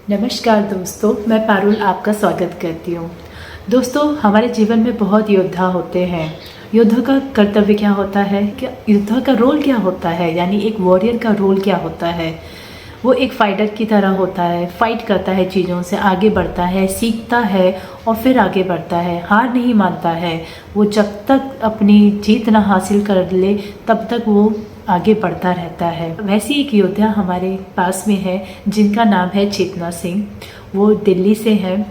नमस्कार दोस्तों, मैं पारुल आपका स्वागत करती हूँ। दोस्तों, हमारे जीवन में बहुत योद्धा होते हैं। योद्धा का कर्तव्य क्या होता है, क्या योद्धा का रोल क्या होता है, यानी एक वॉरियर का रोल क्या होता है। वो एक फाइटर की तरह होता है, फाइट करता है, चीज़ों से आगे बढ़ता है, सीखता है और फिर आगे बढ़ता है, हार नहीं मानता है। वो जब तक अपनी जीत ना हासिल कर ले तब तक वो आगे बढ़ता रहता है। वैसी एक योद्धा हमारे पास में है जिनका नाम है चेतना सिंह। वो दिल्ली से हैं,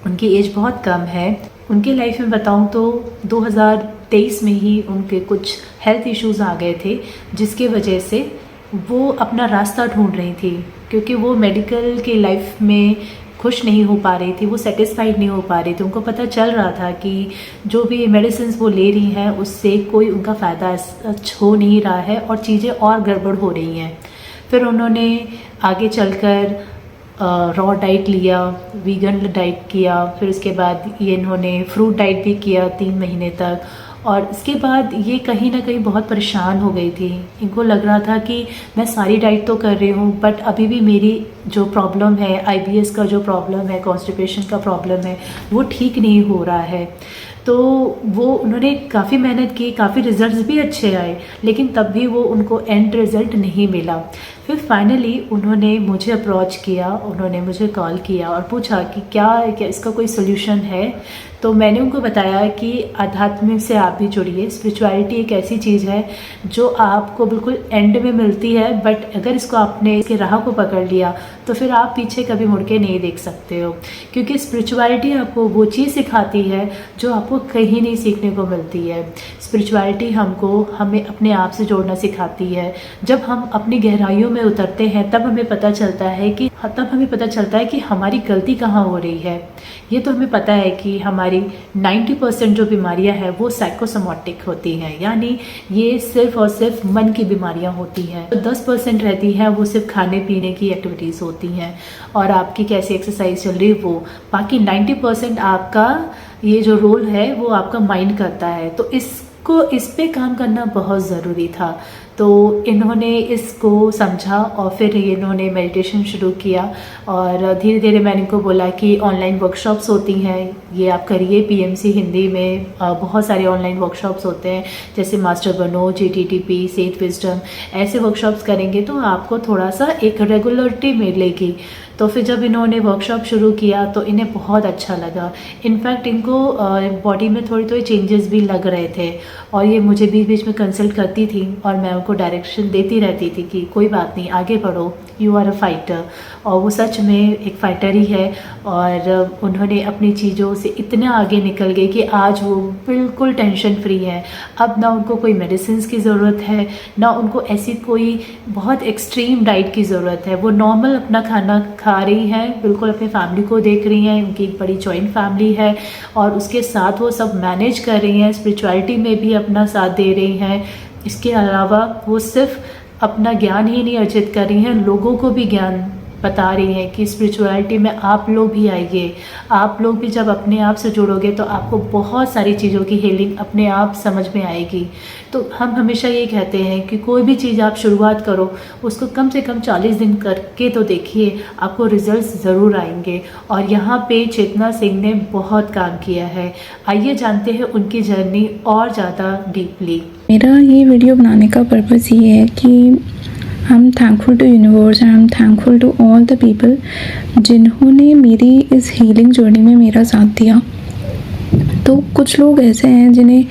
उनकी एज बहुत कम है। उनके लाइफ में बताऊं तो 2023 में ही उनके कुछ हेल्थ इश्यूज़ आ गए थे, जिसके वजह से वो अपना रास्ता ढूंढ रही थी, क्योंकि वो मेडिकल की लाइफ में खुश नहीं हो पा रही थी, वो सेटिस्फाइड नहीं हो पा रही थी। उनको पता चल रहा था कि जो भी मेडिसिन वो ले रही हैं उससे कोई उनका फ़ायदा हो नहीं रहा है और चीज़ें और गड़बड़ हो रही हैं। फिर उन्होंने आगे चलकर रॉ डाइट लिया, वीगन डाइट किया, फिर उसके बाद ये इन्होंने फ्रूट डाइट भी किया 3 महीने तक। और इसके बाद ये कहीं ना कहीं बहुत परेशान हो गई थी। इनको लग रहा था कि मैं सारी डाइट तो कर रही हूँ बट अभी भी मेरी जो प्रॉब्लम है, आईबीएस का जो प्रॉब्लम है, कॉन्स्टिपेशन का प्रॉब्लम है, वो ठीक नहीं हो रहा है। तो वो उन्होंने काफ़ी मेहनत की, काफ़ी रिज़ल्ट्स भी अच्छे आए, लेकिन तब भी वो उनको एंड रिज़ल्ट नहीं मिला। फिर फाइनली उन्होंने मुझे अप्रोच किया, उन्होंने मुझे कॉल किया और पूछा कि क्या इसका कोई सोल्यूशन है। तो मैंने उनको बताया कि आध्यात्म से आप भी जुड़िए। स्पिरिचुअलिटी एक ऐसी चीज़ है जो आपको बिल्कुल एंड में मिलती है, बट अगर इसको आपने इसके राह को पकड़ लिया तो फिर आप पीछे कभी मुड़ के नहीं देख सकते हो, क्योंकि स्पिरिचुअलिटी आपको वो चीज़ सिखाती है जो आपको कहीं नहीं सीखने को मिलती है। स्पिरिचुअलिटी हमें अपने आप से जोड़ना सिखाती है। जब हम अपनी गहराइयों में उतरते हैं तब हमें पता चलता है कि हमारी गलती कहाँ हो रही है। ये तो हमें पता है कि हमारी 90% जो बीमारियां हैं वो साइकोसोमैटिक होती हैं, यानी ये सिर्फ और सिर्फ मन की बीमारियां होती हैं। तो 10% रहती हैं वो सिर्फ खाने पीने की एक्टिविटीज़ होती हैं और आपकी कैसी एक्सरसाइज चल रही है वो। बाकी 90% आपका ये जो रोल है वो आपका माइंड करता है। तो इस पे काम करना बहुत ज़रूरी था। तो इन्होंने इसको समझा और फिर इन्होंने मेडिटेशन शुरू किया और धीरे धीरे मैंने इनको बोला कि ऑनलाइन वर्कशॉप्स होती हैं, ये आप करिए। पीएमसी हिंदी में बहुत सारे ऑनलाइन वर्कशॉप्स होते हैं, जैसे मास्टर बनो, जीटीटीपी, सेठ विजडम, ऐसे वर्कशॉप्स करेंगे तो आपको थोड़ा सा एक रेगुलरिटी मिलेगी। तो फिर जब इन्होंने वर्कशॉप शुरू किया तो इन्हें बहुत अच्छा लगा। इनफैक्ट इनको बॉडी में थोड़ी थोड़ी चेंजेस भी लग रहे थे और ये मुझे बीच बीच में कंसल्ट करती थी और मैं उनको डायरेक्शन देती रहती थी कि कोई बात नहीं, आगे बढ़ो, यू आर अ फाइटर। और वो सच में एक फाइटर ही है और उन्होंने अपनी चीज़ों से इतना आगे निकल गए कि आज वो बिल्कुल टेंशन फ्री है। अब ना उनको कोई मेडिसिन की ज़रूरत है, ना उनको ऐसी कोई बहुत एक्सट्रीम डाइट की ज़रूरत है। वो नॉर्मल अपना खाना खा रही हैं, बिल्कुल अपनी फैमिली को देख रही हैं। उनकी एक बड़ी जॉइंट फैमिली है और उसके साथ वो सब मैनेज कर रही हैं, स्पिरिचुअलिटी में भी अपना साथ दे रही हैं। इसके अलावा वो सिर्फ अपना ज्ञान ही नहीं अर्जित कर रही हैं, लोगों को भी ज्ञान बता रही हैं कि स्पिरिचुअलिटी में आप लोग भी आइए। आप लोग भी जब अपने आप से जुड़ोगे तो आपको बहुत सारी चीज़ों की हीलिंग अपने आप समझ में आएगी। तो हम हमेशा ये कहते हैं कि कोई भी चीज़ आप शुरुआत करो, उसको कम से कम 40 दिन करके तो देखिए, आपको रिजल्ट्स ज़रूर आएंगे। और यहाँ पे चेतना सिंह ने बहुत काम किया है। आइए जानते हैं उनकी जर्नी और ज़्यादा डीपली। मेरा ये वीडियो बनाने का पर्पज़ ये है कि I am thankful to universe and I am thankful to all the people जिन्होंने मेरी इस हीलिंग जर्नी में मेरा साथ दिया। तो कुछ लोग ऐसे हैं जिन्हें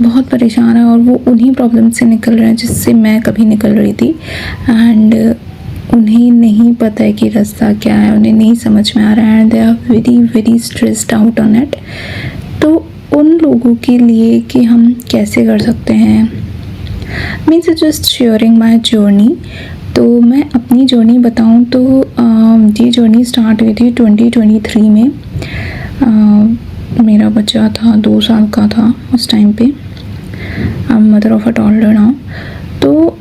बहुत परेशान है और वो उन्हीं प्रॉब्लम से निकल रहे हैं जिससे मैं कभी निकल रही थी। एंड उन्हें नहीं पता है कि रास्ता क्या है, उन्हें नहीं समझ में आ रहा है and they are very very stressed out on it. तो उन लोगों के लिए कि हम कैसे कर सकते हैं, means just sharing my journey. तो मैं अपनी जर्नी बताऊं तो ये जर्नी स्टार्ट हुई थी 2023 में। मेरा बच्चा था 2 साल का था उस टाइम पे। I am mother of a toddler now. तो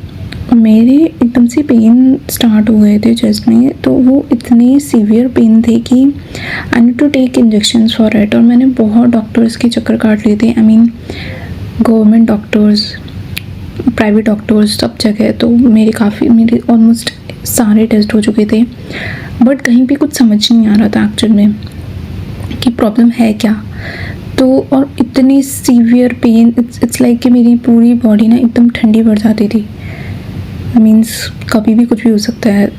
मेरे एकदम से पेन स्टार्ट हो गए थे चेस्ट में, तो वो इतने सीवियर पेन थे कि I need to take injections for it. और मैंने बहुत डॉक्टर्स के चक्कर काट लिए थे, I mean government doctors, private doctors, सब जगह। तो मेरी ऑलमोस्ट सारे टेस्ट हो चुके थे, बट कहीं पे कुछ समझ नहीं आ रहा था एक्चुअल में कि प्रॉब्लम है क्या। तो और इतनी सीवियर पेन, इट्स लाइक कि मेरी पूरी बॉडी ना एकदम ठंडी पड़ जाती थी। मीन्स कभी भी कुछ भी हो सकता है,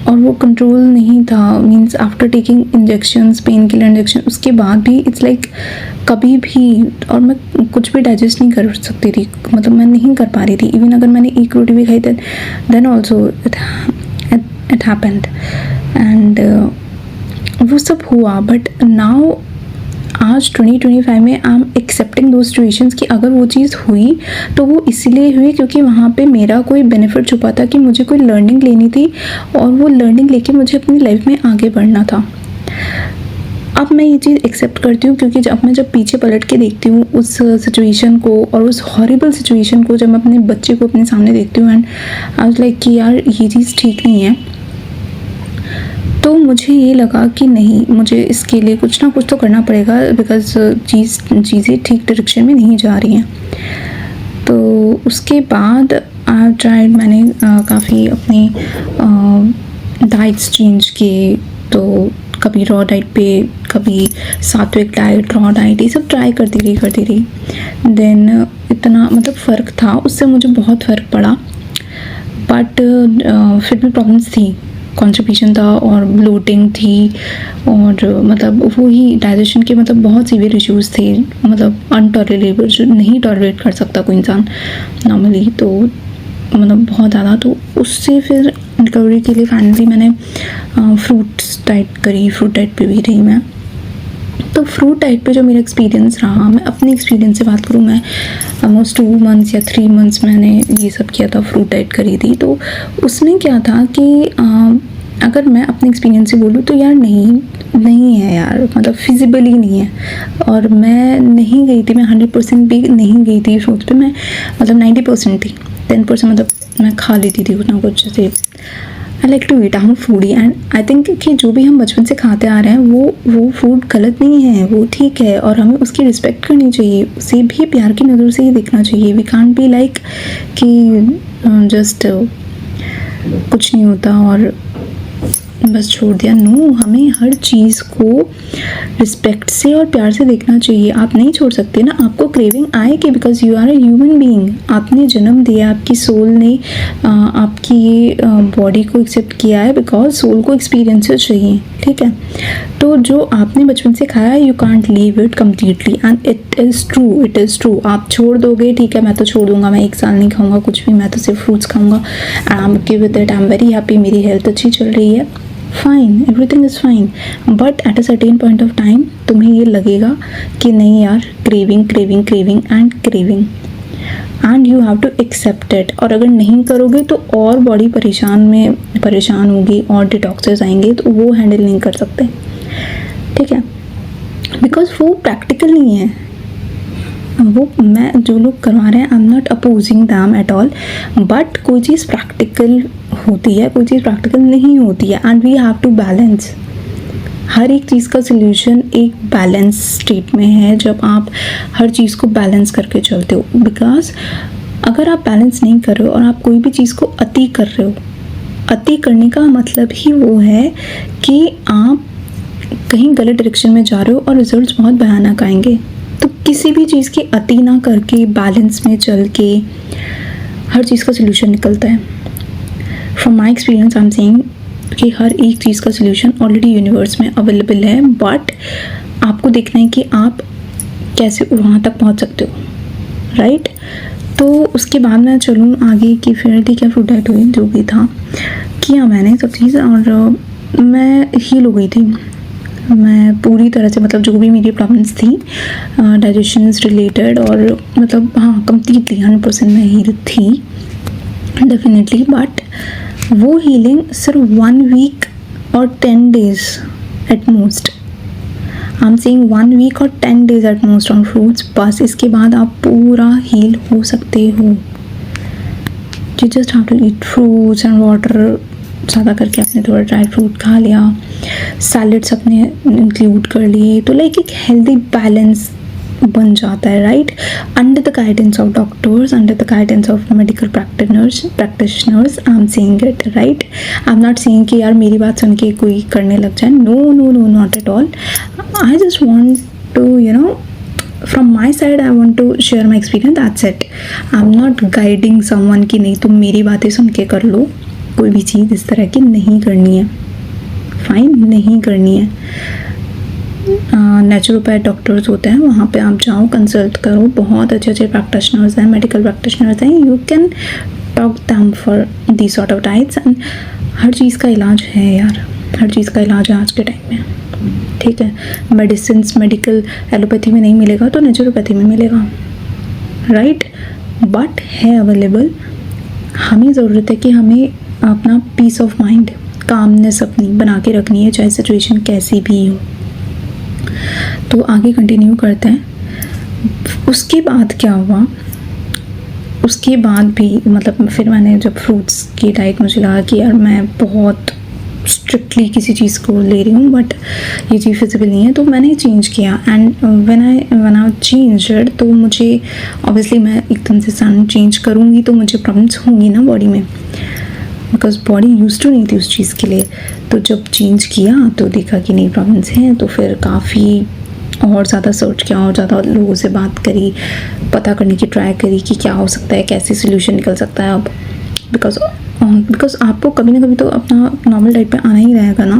और वो कंट्रोल नहीं था। Means after taking injections, pain killer injection, उसके बाद भी इट्स लाइक कभी भी, और मैं कुछ भी डाइजेस्ट नहीं कर सकती थी, मतलब मैं नहीं कर पा रही थी। इवन अगर मैंने एक रोटी भी खाई then also it happened. And वो सब हुआ। बट नाउ आज 2025 में आई एम एक्सेप्टिंग दो सिचुएशंस कि अगर वो चीज़ हुई तो वो इसलिए हुई क्योंकि वहाँ पे मेरा कोई बेनिफिट छुपा था, कि मुझे कोई लर्निंग लेनी थी और वो लर्निंग लेके मुझे अपनी लाइफ में आगे बढ़ना था। अब मैं ये चीज़ एक्सेप्ट करती हूँ, क्योंकि जब पीछे पलट के देखती हूँ उस सिचुएशन को और उस हॉरिबल सिचुएशन को, जब मैं अपने बच्चे को अपने सामने देखती हूँ एंड आई वाज लाइक कि यार ये चीज़ ठीक नहीं है, तो मुझे ये लगा कि नहीं, मुझे इसके लिए कुछ ना कुछ तो करना पड़ेगा, बिकॉज़ चीज़ें ठीक डायरेक्शन में नहीं जा रही हैं। तो उसके बाद आई ट्राइड, मैंने काफ़ी अपनी डाइट्स चेंज किए। तो कभी रॉ डाइट पे, कभी सात्विक डाइट, रॉ डाइट, ये सब ट्राई करती रही। देन इतना मतलब फ़र्क था, उससे मुझे बहुत फ़र्क पड़ा। बट फिर भी प्रॉब्लम्स थी, कॉन्स्टिपेशन था और ब्लोटिंग थी, और मतलब वही डाइजेशन के मतलब बहुत सीवियर इश्यूज़ थे, मतलब अनटॉलरेबल, जो नहीं टॉलरेट कर सकता कोई इंसान नॉर्मली, तो मतलब बहुत ज़्यादा। तो उससे फिर रिकवरी के लिए फाइनली मैंने फ्रूट्स डाइट करी, फ्रूट डाइट पे भी रही मैं। तो फ्रूट डाइट पे जो मेरा एक्सपीरियंस रहा, मैं अपने एक्सपीरियंस से बात करूँ, मैं ऑलमोस्ट 2 मंथ्स या 3 मंथ्स मैंने ये सब किया था, फ्रूट डाइट करी थी। तो उसमें क्या था कि अगर मैं अपने एक्सपीरियंस से बोलूँ तो यार नहीं है यार, मतलब फिजिबल ही नहीं है। और मैं नहीं गई थी, मैं 100% भी नहीं गई थी फ्रूट्स पे, मैं मतलब 90% थी, 10% मतलब मैं खा लेती थी कुछ ना कुछ। जैसे I like to eat, I am foodie, and I think कि जो भी हम बचपन से खाते आ रहे हैं वो फूड गलत नहीं है, वो ठीक है, और हमें उसकी रिस्पेक्ट करनी चाहिए, उसे भी प्यार की नज़र से ही देखना चाहिए। वी कांट बी लाइक कि जस्ट कुछ नहीं होता और बस छोड़ दिया। नो, हमें हर चीज़ को रिस्पेक्ट से और प्यार से देखना चाहिए। आप नहीं छोड़ सकते ना, आपको क्रेविंग आएगी, because you are a human being. आपने जन्म दिया, आपकी सोल ने आपकी ये बॉडी को एक्सेप्ट किया है, बिकॉज सोल को एक्सपीरियंसेस चाहिए, ठीक है। तो जो आपने बचपन से खाया, you can't leave it completely, and it is true. आप छोड़ दोगे, ठीक है, मैं तो छोड़ दूंगा, मैं 1 साल नहीं खाऊंगा कुछ भी, मैं तो सिर्फ फ्रूट्स खाऊंगा, I am okay with it, I am very happy, मेरी हेल्थ अच्छी चल रही है, fine, everything is fine. But at a certain point of time तुम्हें ये लगेगा कि नहीं यार, craving and you have to accept it. और अगर नहीं करोगे तो और बॉडी परेशान होगी, और डिटॉक्सेस आएंगे, तो वो हैंडल नहीं कर सकते, ठीक है, बिकॉज वो प्रैक्टिकल नहीं है। वो मैं जो लोग करवा रहे हैं, I am not opposing them at all, but कोई चीज़ प्रैक्टिकल होती है, कोई चीज़ प्रैक्टिकल नहीं होती है, and we have to balance. हर एक चीज़ का सल्यूशन एक बैलेंस स्टेट में है, जब आप हर चीज़ को बैलेंस करके चलते हो। बिकॉज अगर आप बैलेंस नहीं कर रहे हो और आप कोई भी चीज़ को अति कर रहे हो, अति करने का मतलब ही वो है कि आप कहीं गलत डायरेक्शन में जा रहे हो और रिजल्ट्स बहुत भयानक आएंगे। तो किसी भी चीज़ की अति ना करके बैलेंस में चल के हर चीज़ का सल्यूशन निकलता है। From my experience I am saying कि हर एक चीज़ का सल्यूशन ऑलरेडी यूनिवर्स में अवेलेबल है, बट आपको देखना है कि आप कैसे वहाँ तक पहुँच सकते हो, राइट। तो उसके बाद मैं चलूँ आगे कि फिर ठीक है, फ्रूट डाइट हुई, जो भी था किया मैंने सब चीज़, और मैं हील हो गई थी। मैं पूरी तरह से, मतलब जो भी मेरी प्रॉब्लम्स थी डाइजेशन रिलेटेड, और मतलब हाँ, कम्प्लीटली 100% मैं हील थी डेफिनेटली। बट वो हीलिंग सिर्फ 1 वीक और 10 days at most, I am saying 1 week और 10 days at most on fruits, बस। इसके बाद आप पूरा हील हो सकते हो। You just have to eat fruits and water, ज़्यादा करके आपने थोड़ा ड्राई फ्रूट खा लिया, सैलड्स अपने इंक्लूड कर लिए, तो लाइक एक हेल्दी बैलेंस बन जाता है, right, under the guidance of doctors, under the guidance of medical practitioners. I am saying it, right. I am not saying कि यार मेरी बात सुन के कोई करने लग जाए, no no no, not at all. I just want to from my side I want to share my experience, that's it. I'm not guiding someone कि नहीं तुम मेरी बातें सुन के कर लो, कोई भी चीज़ इस तरह की नहीं करनी है, फाइन, नहीं करनी है। नेचुरोपैथ डॉक्टर्स होते हैं, वहाँ पे आप जाओ, कंसल्ट करो, बहुत अच्छे अच्छे प्रैक्टिशनर्स हैं, मेडिकल प्रैक्टिशनर्स हैं, you can talk them for the sort of diets. And हर चीज़ का इलाज है यार, हर चीज़ का इलाज है आज के टाइम में, ठीक है। मेडिसिन मेडिकल एलोपैथी में नहीं मिलेगा तो नेचुरोपैथी में मिलेगा, राइट, बट है अवेलेबल। हमें ज़रूरत है कि हमें अपना पीस ऑफ माइंड, कामनेस अपनी बना के रखनी है, चाहे सिचुएशन कैसी भी हो। तो आगे कंटिन्यू करते हैं। उसके बाद क्या हुआ, उसके बाद भी मतलब फिर मैंने जब फ्रूट्स की डाइट, मुझे लगा कि यार मैं बहुत स्ट्रिक्टली किसी चीज़ को ले रही हूँ बट ये चीज़ फिजिबल नहीं है, तो मैंने चेंज किया। एंड व्हेन आई चेंज्ड तो मुझे ऑब्वियसली मैं एकदम से सन चेंज करूँगी तो मुझे प्रॉब्लम्स होंगी ना बॉडी में, बिकॉज बॉडी यूज टू नहीं थी उस चीज़ के लिए। तो जब चेंज किया तो देखा कि नहीं प्रॉब्लम्स हैं, तो फिर काफ़ी और ज़्यादा सर्च किया और ज़्यादा लोगों से बात करी, पता करने की ट्राई करी कि क्या हो सकता है, कैसे सोल्यूशन निकल सकता है अब। बिकॉज आपको कभी ना कभी तो अपना नॉर्मल डाइट पे आना ही रहेगा ना,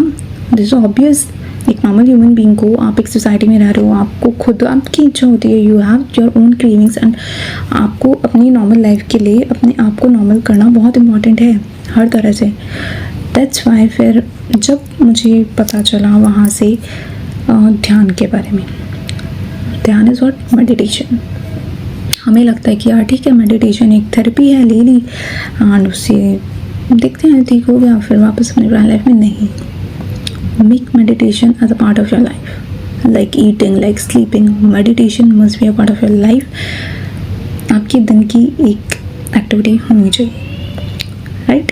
दिस इज ऑब्वियस। एक नॉर्मल ह्यूमन बीइंग को, आप एक सोसाइटी में रह रहे हो, आपको खुद आपकी इच्छा होती है, you have your own cravings, and आपको अपनी नॉर्मल लाइफ के लिए अपने आप को नॉर्मल करना बहुत इंपॉर्टेंट है हर तरह से। दैट्स वाई फिर जब मुझे पता चला वहाँ से ध्यान के बारे में, ध्यान इज़ व्हाट, मेडिटेशन। हमें लगता है कि यार ठीक है मेडिटेशन एक थेरेपी है, ले ली एंड उससे देखते हैं ठीक हो गया, फिर वापस अपनी लाइफ में। नहीं, make meditation as a part of your life, like eating, like sleeping, meditation must be a part of your life. आपके दिन की एक एक्टिविटी होनी चाहिए, right.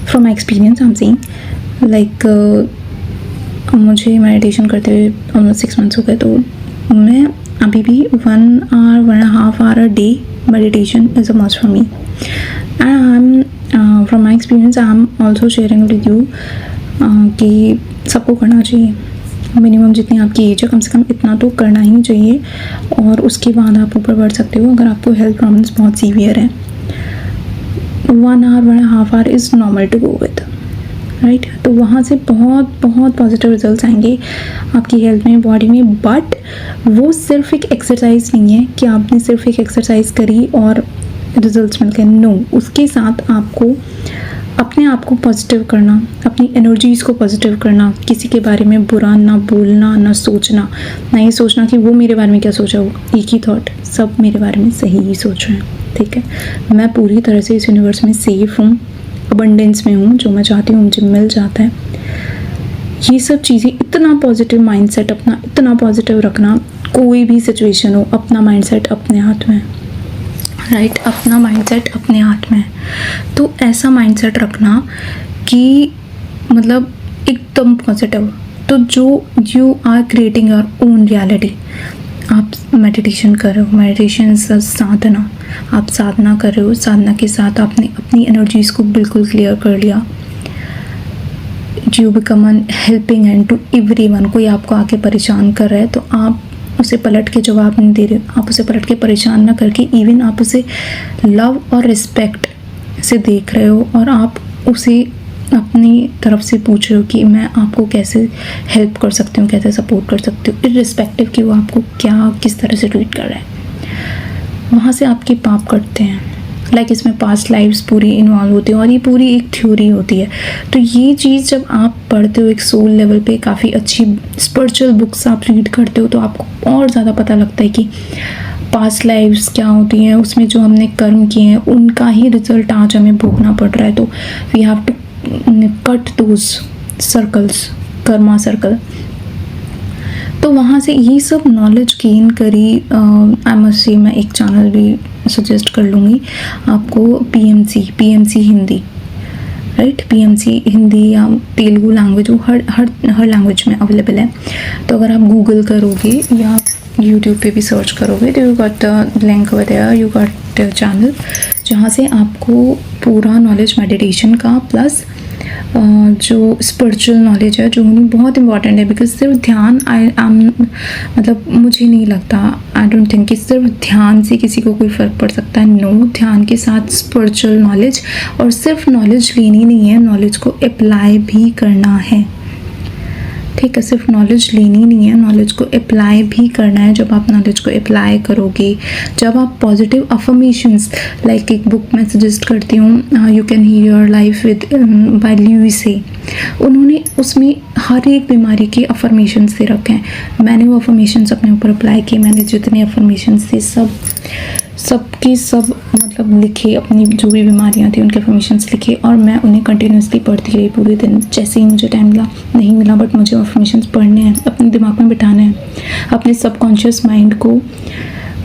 From my experience I am saying, like मुझे मेडिटेशन करते हुए ऑलमोस्ट 6 months हो गए, तो मैं अभी भी 1 hour 1.5 hour a day meditation is a must for me, and from my experience I am also sharing with you कि सबको करना चाहिए। मिनिमम जितनी आपकी एज है कम से कम इतना तो करना ही चाहिए, और उसके बाद आप ऊपर बढ़ सकते हो अगर आपको हेल्थ प्रॉब्लम्स बहुत सीवियर है। 1 hour 1.5 hour is normal to go with, right. तो वहाँ से बहुत बहुत पॉजिटिव रिजल्ट्स आएंगे आपकी हेल्थ में, बॉडी में। बट वो सिर्फ एक एक्सरसाइज नहीं है कि आपने सिर्फ एक एक्सरसाइज करी और रिजल्ट्स मिल गए, नो। उसके साथ आपको अपने आप को पॉजिटिव करना, अपनी एनर्जीज़ को पॉजिटिव करना, किसी के बारे में बुरा ना बोलना, ना सोचना, ना ये सोचना कि वो मेरे बारे में क्या सोचा हो। एक ही थॉट, सब मेरे बारे में सही ही सोच रहे हैं, ठीक है। मैं पूरी तरह से इस यूनिवर्स में सेफ हूँ, अबंडेंस में हूँ, जो मैं चाहती हूँ मुझे मिल जाता है। ये सब चीज़ें, इतना पॉजिटिव माइंडसेट अपना, इतना पॉजिटिव रखना, कोई भी सिचुएशन हो, अपना माइंडसेट अपने हाथ में, राइट, अपना माइंडसेट अपने हाथ में। तो ऐसा माइंडसेट रखना कि मतलब एकदम पॉजिटिव, तो जो you are creating your own reality. आप मेडिटेशन कर रहे हो, मेडिटेशन इज साधना, आप साधना कर रहे हो, साधना के साथ आपने अपनी एनर्जीज़ को बिल्कुल क्लियर कर लिया। You become an helping hand to everyone. कोई आपको आके परेशान कर रहा है तो आप उसे पलट के जवाब नहीं दे रहे, आप उसे पलट के परेशान ना करके इवन आप उसे लव और रिस्पेक्ट से देख रहे हो, और आप उसे अपनी तरफ से पूछ रहे हो कि मैं आपको कैसे हेल्प कर सकती हूँ, कैसे सपोर्ट कर सकती हूँ, इर्रिस्पेक्टिव कि वो आपको क्या किस तरह से ट्रीट कर रहा है। वहाँ से आपके पाप कटते हैं। लाइक इसमें पास्ट लाइफ्स पूरी इन्वॉल्व होती है, और ये पूरी एक थ्योरी होती है। तो ये चीज़ जब आप पढ़ते हो एक सोल लेवल पे, काफ़ी अच्छी स्पिरिचुअल बुक्स आप रीड करते हो, तो आपको और ज़्यादा पता लगता है कि पास्ट लाइफ्स क्या होती हैं, उसमें जो हमने कर्म किए हैं उनका ही रिजल्ट आज हमें भोगना पड़ रहा है। तो we have to cut those circles, karma circle. तो वहाँ से ये सब नॉलेज गेन करी। आई मस्ट से मैं एक चैनल भी सजेस्ट कर लूँगी आपको, PMC Hindi, right. PMC Hindi या तेलुगु लैंग्वेज वो हर लैंग्वेज में अवेलेबल है। तो अगर आप गूगल करोगे या यूट्यूब पे भी सर्च करोगे तो you got the link over there, you got channel जहाँ से आपको पूरा नॉलेज मेडिटेशन का प्लस जो स्पिरिचुअल नॉलेज है जो बहुत इंपॉर्टेंट है। बिकॉज सिर्फ ध्यान मतलब मुझे नहीं लगता, आई डोंट थिंक कि सिर्फ ध्यान से किसी को कोई फ़र्क पड़ सकता है। नो, ध्यान के साथ स्पिरिचुअल नॉलेज, और सिर्फ नॉलेज लेनी नहीं है, नॉलेज को अप्लाई भी करना है। ठीक है, सिर्फ नॉलेज लेनी नहीं है, नॉलेज को अप्लाई भी करना है। जब आप नॉलेज को अप्लाई करोगे, जब आप पॉजिटिव अफर्मेशंस, लाइक एक बुक मैं सजेस्ट करती हूँ, you can heal your life with by Louise है, उन्होंने उसमें हर एक बीमारी के अफर्मेशंस दे रखे हैं। मैंने वो अफर्मेशंस अपने ऊपर अप्लाई किए, मैंने जितने अफर्मेशंस थे सब मतलब लिखे, अपनी जो भी बीमारियां थी उनके अफर्मेशंस लिखे, और मैं उन्हें कंटिन्यूसली पढ़ती रही पूरे दिन। जैसे ही मुझे टाइम मिला, नहीं मिला बट मुझे अफर्मेशंस पढ़ने हैं, अपने दिमाग में बिठाना है, अपने सबकॉन्शियस माइंड को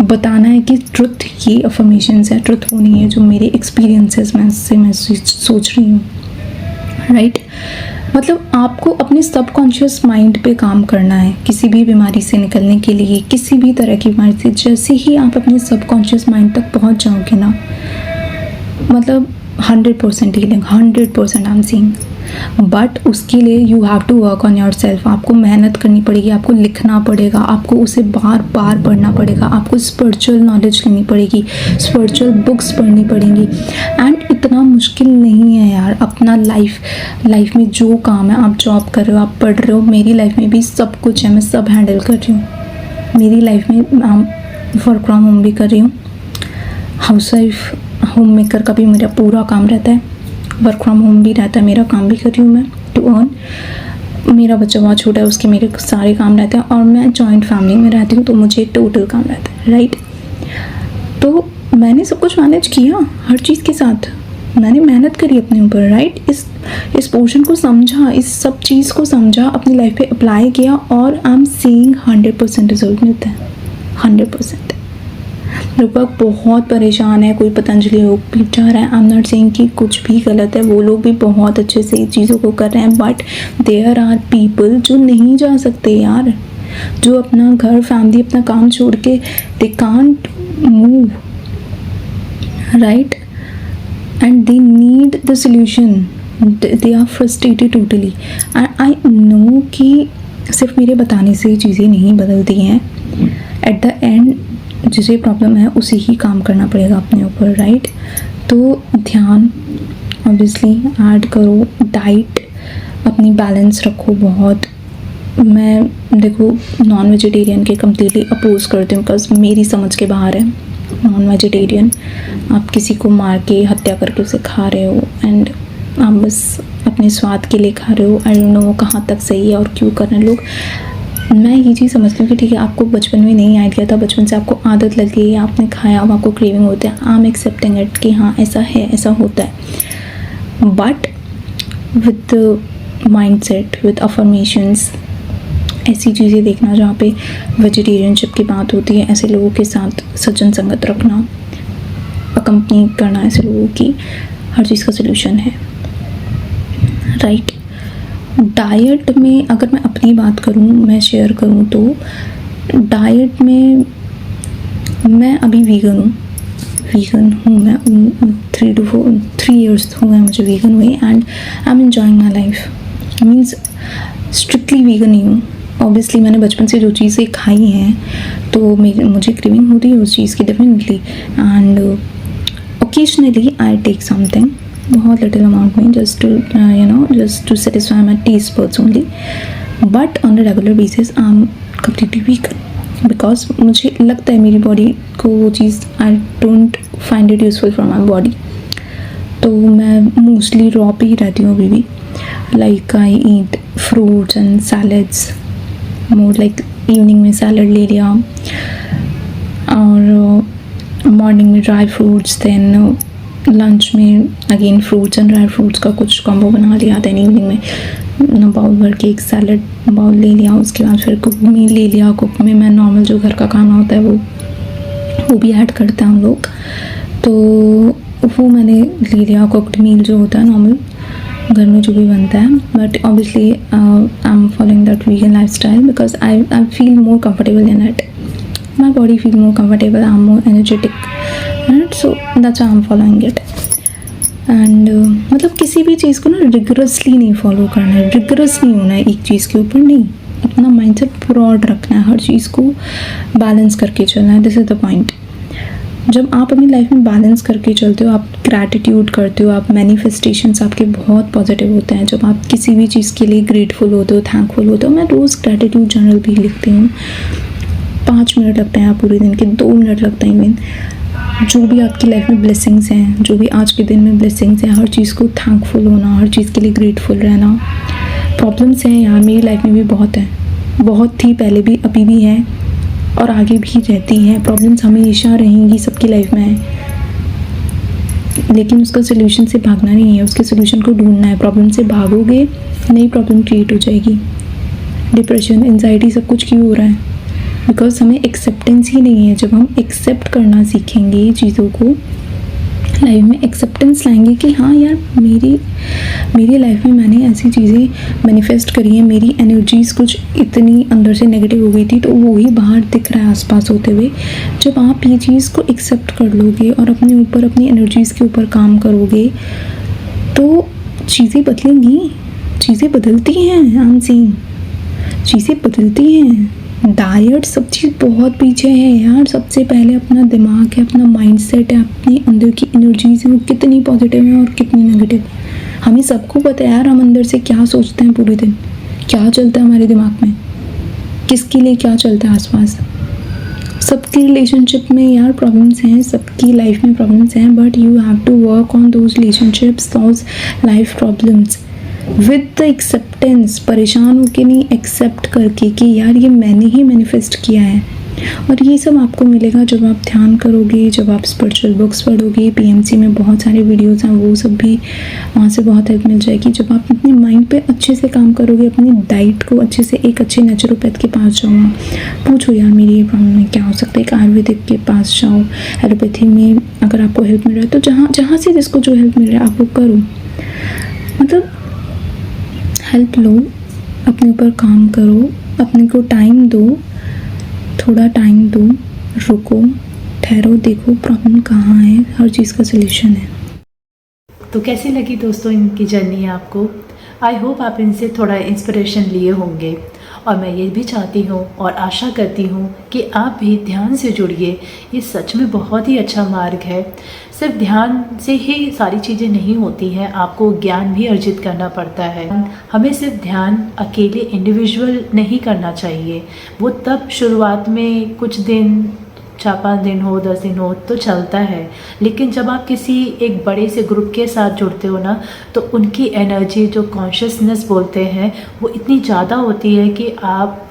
बताना है कि ट्रुथ ये अफर्मेशंस है, ट्रुथ वो नहीं है जो मेरे एक्सपीरियंसेस में से मैं सोच रही हूँ, राइट। मतलब आपको अपने सबकॉन्शियस माइंड पे काम करना है किसी भी बीमारी से निकलने के लिए, किसी भी तरह की बीमारी से। जैसे ही आप अपने सबकॉन्शियस माइंड तक पहुंच जाओगे ना, मतलब 100% healing, 100% I am seeing. But उसके लिए you have to work on your self. आपको मेहनत करनी पड़ेगी, आपको लिखना पड़ेगा, आपको उसे बार बार पढ़ना पड़ेगा, आपको स्पिरिचुअल नॉलेज लेनी पड़ेगी, स्पिरिचुअल बुक्स पढ़नी पड़ेंगी। एंड इतना मुश्किल नहीं है यार। अपना लाइफ में जो काम है, आप जॉब कर रहे हो, आप पढ़ रहे हो, मेरी लाइफ में भी सब कुछ है, मैं सब हैंडल कर रही हूँ। मेरी लाइफ में वर्क फ्रॉम होम भी कर रही हूँ, हाउस वाइफ होम मेकर का भी मेरा पूरा काम रहता है, वर्क फ्रॉम होम भी रहता है, मेरा काम भी कर रही हूँ मैं टू अर्न। मेरा बच्चा बहुत छोटा है, उसके मेरे सारे काम रहते हैं, और मैं जॉइंट फैमिली में रहती हूँ तो मुझे टोटल काम रहता है, राइट। तो मैंने सब कुछ मैनेज किया, हर चीज़ के साथ मैंने मेहनत करी अपने ऊपर, राइट। इस पोर्शन को समझा, इस सब चीज़ को समझा, अपनी लाइफ पे अप्लाई किया, और आई एम सीइंग 100% रिजल्ट मिलता है, 100%। लोग बहुत परेशान है, कोई पतंजलि योग भी जा रहा है, आई एम नॉट सेइंग कि कुछ भी गलत है, वो लोग भी बहुत अच्छे से चीज़ों को कर रहे हैं। बट देयर आर पीपल जो नहीं जा सकते यार, जो अपना घर, फैमिली, अपना काम छोड़ के they can't move, right, and they need the solution, they are frustrated totally. And I know कि सिर्फ मेरे बताने से चीज़ें नहीं बदलती हैं, एट द एंड जिसे प्रॉब्लम है उसे ही काम करना पड़ेगा अपने ऊपर, राइट। तो ध्यान ऑब्वियसली ऐड करो, डाइट अपनी बैलेंस रखो बहुत। मैं देखो नॉन वेजिटेरियन के कम्प्लीटली अपोज करती हूँ, बिकॉज मेरी समझ के बाहर है नॉन वेजिटेरियन। आप किसी को मार के, हत्या करके उसे खा रहे हो, एंड आप बस अपने स्वाद के लिए खा रहे हो। आई डोंट नो कहाँ तक सही है और क्यों कर रहे हैं लोग। मैं ये चीज़ समझती हूँ कि ठीक है, आपको बचपन में नहीं आइडिया था, बचपन से आपको आदत लग गई, आपने खाया, अब आपको क्रेविंग होता है, आई एम एक्सेप्टिंग इट कि हाँ ऐसा है, ऐसा होता है। But with mindset, with affirmations, ऐसी चीज़ें देखना जहाँ पे वेजिटेरियनशिप की बात होती है, ऐसे लोगों के साथ सज्जन संगत रखना, अकम्पनी करना ऐसे लोगों की, हर चीज़ का सलूशन है, राइट। डाइट में अगर मैं अपनी बात करूँ, मैं शेयर करूँ तो डाइट में मैं अभी वीगन हूँ। मैं 3 years हो गए मुझे वीगन हुए, and I am enjoying my life. Means strictly vegan नहीं हूँ। ऑब्वियसली मैंने बचपन से जो चीज़ें खाई हैं तो मुझे क्रेविंग होती है उस चीज़ की definitely, and occasionally I take something, बहुत लिटिल अमाउंट में, just to satisfy my taste buds only. But on a regular basis I am completely vegan, because मुझे लगता है मेरी बॉडी को वो चीज़, I don't find it useful for my body. तो मैं मोस्टली रॉ पे ही रहती हूँ अभी भी। Like I eat fruits and salads, more like evening में सैलड ले लिया, और मॉर्निंग में ड्राई फ्रूट्स, देन लंच में again fruits and dry fruits का कुछ कॉम्बो बना लिया, देन इवनिंग में बाउल भर के एक सैलड बाउल ले लिया। उसके बाद फिर कुक मील ले लिया। कुक में मैं नॉर्मल जो घर का खाना होता है वो भी ऐड करते हैं हम लोग, तो वो मैंने ले लिया, कुकड मील जो होता है नॉर्मल। घर में जो भी बनता है, but obviously I am following that vegan life style because I feel more comfortable in it. My body feel more comfortable, I'm more energetic, right? So that's why I'm following it. And मतलब किसी भी चीज़ को ना rigorously नहीं follow करना है, rigorous नहीं होना है एक चीज़ के ऊपर, नहीं. अपना माइंडसेट ब्रॉड रखना है, हर चीज़ को बैलेंस करके चलना है. This is the point. जब आप अपनी लाइफ में बैलेंस करके चलते हो, आप ग्रैटिट्यूड करते हो, आप मैनिफेस्टेशंस आपके बहुत पॉजिटिव होते हैं. जब आप किसी भी चीज़ के लिए ग्रेटफुल होते हो, थैंकफुल होते हो. मैं रोज़ ग्रैटिट्यूड जर्नल भी लिखती हूँ. 5 मिनट लगते हैं पूरे दिन के, 2 मिनट लगता है इवन. जो भी आपकी लाइफ में ब्लेसिंग्स हैं, जो भी आज के दिन में ब्लेसिंग्स हैं, हर चीज़ को थैंकफुल होना, हर चीज़ के लिए ग्रेटफुल रहना. प्रॉब्लम्स हैं यार, मेरी लाइफ में भी बहुत है, बहुत थी पहले भी, अभी भी है और आगे भी रहती हैं. प्रॉब्लम्स हमेशा रहेंगी, सबकी लाइफ में है, लेकिन उसका सोल्यूशन से भागना नहीं है, उसके सोल्यूशन को ढूंढना है. प्रॉब्लम से भागोगे, नई प्रॉब्लम क्रिएट हो जाएगी. डिप्रेशन, एंजाइटी, सब कुछ क्यों हो रहा है? बिकॉज हमें एक्सेप्टेंस ही नहीं है. जब हम एक्सेप्ट करना सीखेंगे चीज़ों को, लाइफ में एक्सेप्टेंस लाएंगे कि हाँ यार, मेरी लाइफ में मैंने ऐसी चीज़ें मैनिफेस्ट करी हैं, मेरी एनर्जीज़ कुछ इतनी अंदर से नेगेटिव हो गई थी, तो वही बाहर दिख रहा है आसपास होते हुए. जब आप ये चीज़ को एक्सेप्ट कर लोगे और अपने ऊपर, अपनी एनर्जीज़ के ऊपर काम करोगे, तो चीज़ें बदलेंगी. चीज़ें बदलती हैं, आई एम सेइंग, चीज़ें बदलती हैं. डाइट सब चीज़ बहुत पीछे है यार. सबसे पहले अपना दिमाग है, अपना माइंडसेट है, अपने अंदर की एनर्जीज है, वो कितनी पॉजिटिव है और कितनी नेगेटिव. हमें सबको पता है यार, हम अंदर से क्या सोचते हैं पूरे दिन, क्या चलता है हमारे दिमाग में, किसके लिए क्या चलता है आसपास. सबकी रिलेशनशिप में यार प्रॉब्लम्स हैं, सबकी लाइफ में प्रॉब्लम्स हैं, but you have to work on those relationships, those life problems with the acceptance. परेशान होके नहीं, एक्सेप्ट करके कि यार ये मैंने ही मैनिफेस्ट किया है. और ये सब आपको मिलेगा जब आप ध्यान करोगे, जब आप स्पिरिचुअल बुक्स पढ़ोगे. PMC में बहुत सारे वीडियोस हैं, वो सब भी वहाँ से बहुत हेल्प मिल जाएगी. जब आप अपने माइंड पे अच्छे से काम करोगे, अपनी डाइट को अच्छे से, एक अच्छे नेचुरोपैथ के पास जाओ, पूछो यार मेरी ये प्रॉब्लम है, क्या हो सकता है. एक आयुर्वेदिक के पास जाओ, एलोपैथी में अगर आपको हेल्प मिल रहा है तो जहाँ से जिसको जो हेल्प मिल रहा है आप वो करो. मतलब हेल्प लो, अपने ऊपर काम करो, अपने को टाइम दो, थोड़ा टाइम दो, रुको, ठहरो, देखो प्रॉब्लम कहाँ है, हर चीज़ का सलूशन है. तो कैसी लगी दोस्तों इनकी जर्नी आपको? आई होप आप इनसे थोड़ा इंस्पिरेशन लिए होंगे. और मैं ये भी चाहती हूँ और आशा करती हूँ कि आप भी ध्यान से जुड़िए. ये सच में बहुत ही अच्छा मार्ग है. सिर्फ ध्यान से ही सारी चीज़ें नहीं होती हैं, आपको ज्ञान भी अर्जित करना पड़ता है. हमें सिर्फ ध्यान अकेले इंडिविजुअल नहीं करना चाहिए. वो तब शुरुआत में कुछ दिन, 4-5 दिन हो, 10 दिन हो तो चलता है, लेकिन जब आप किसी एक बड़े से ग्रुप के साथ जुड़ते हो ना, तो उनकी एनर्जी, जो कॉन्शियसनेस बोलते हैं, वो इतनी ज़्यादा होती है कि आप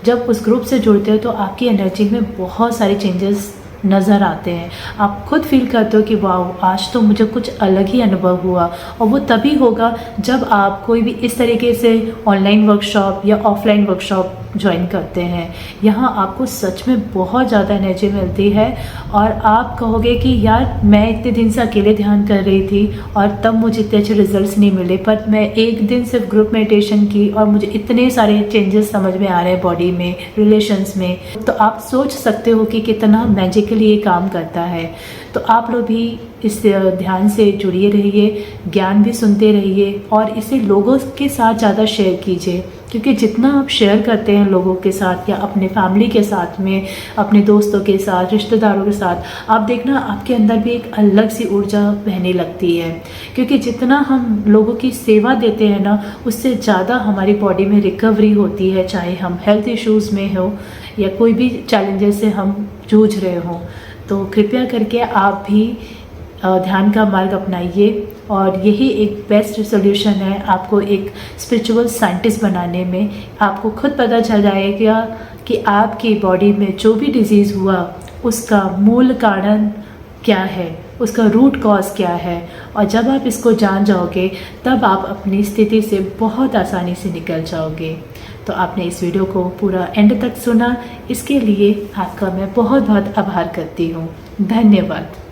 जब उस ग्रुप से जुड़ते हो तो आपकी एनर्जी में बहुत सारे चेंजेस नज़र आते हैं. आप खुद फील करते हो कि वाह, आज तो मुझे कुछ अलग ही अनुभव हुआ. और वो तभी होगा जब आप कोई भी इस तरीके से ऑनलाइन वर्कशॉप या ऑफलाइन वर्कशॉप ज्वाइन करते हैं. यहाँ आपको सच में बहुत ज़्यादा एनर्जी मिलती है और आप कहोगे कि यार मैं इतने दिन से अकेले ध्यान कर रही थी और तब मुझे इतने अच्छे रिजल्ट्स नहीं मिले, पर मैं एक दिन सिर्फ ग्रुप मेडिटेशन की और मुझे इतने सारे चेंजेस समझ में आ रहे हैं बॉडी में, रिलेशंस में. तो आप सोच सकते हो कि कितना मैजिकली ये काम करता है. तो आप लोग भी इस ध्यान से जुड़िए रहिए, ज्ञान भी सुनते रहिए और इसे लोगों के साथ ज़्यादा शेयर कीजिए. क्योंकि जितना आप शेयर करते हैं लोगों के साथ या अपने फैमिली के साथ में, अपने दोस्तों के साथ, रिश्तेदारों के साथ, आप देखना आपके अंदर भी एक अलग सी ऊर्जा बहने लगती है. क्योंकि जितना हम लोगों की सेवा देते हैं ना, उससे ज़्यादा हमारी बॉडी में रिकवरी होती है. चाहे हम हेल्थ इश्यूज़ में हो या कोई भी चैलेंजेस से हम जूझ रहे हों. तो कृपया करके आप भी ध्यान का मार्ग अपनाइए और यही एक बेस्ट सोल्यूशन है आपको एक स्पिरिचुअल साइंटिस्ट बनाने में. आपको खुद पता चल जाएगा कि आपकी बॉडी में जो भी डिजीज़ हुआ उसका मूल कारण क्या है, उसका रूट कॉज क्या है. और जब आप इसको जान जाओगे तब आप अपनी स्थिति से बहुत आसानी से निकल जाओगे. तो आपने इस वीडियो को पूरा एंड तक सुना, इसके लिए आपका मैं बहुत बहुत आभार करती हूँ. धन्यवाद.